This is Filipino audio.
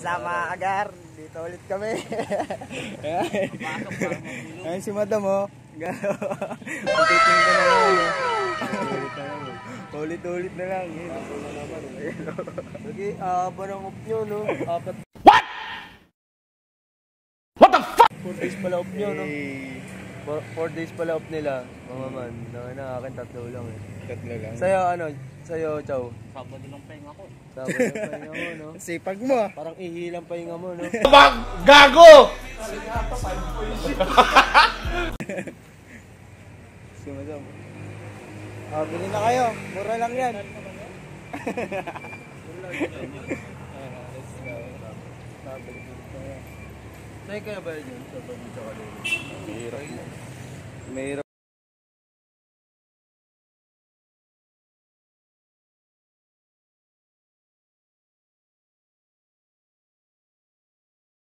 Kasama Agar. Dito ulit kami. Ayan si Madam oh. Pagtiting ka na lang. Ulit-ulit na lang. Lagi, barang off nyo, no? What? What the fuck? 4 days pala off nyo, no? 4 days pala off nila. Mga man, akin 3 lang eh. 3 lang? Sa'yo, sa'yo, Chow? Sabado lang pahinga ko. Sabado lang pahinga mo, no? Sipag mo ah. Parang ihilang pahinga mo, no? Gago! Sumadam. Bili na kayo. Mura lang yan. Sa'yo kaya ba yun? Sa pag-isa ka rin? Mahirap.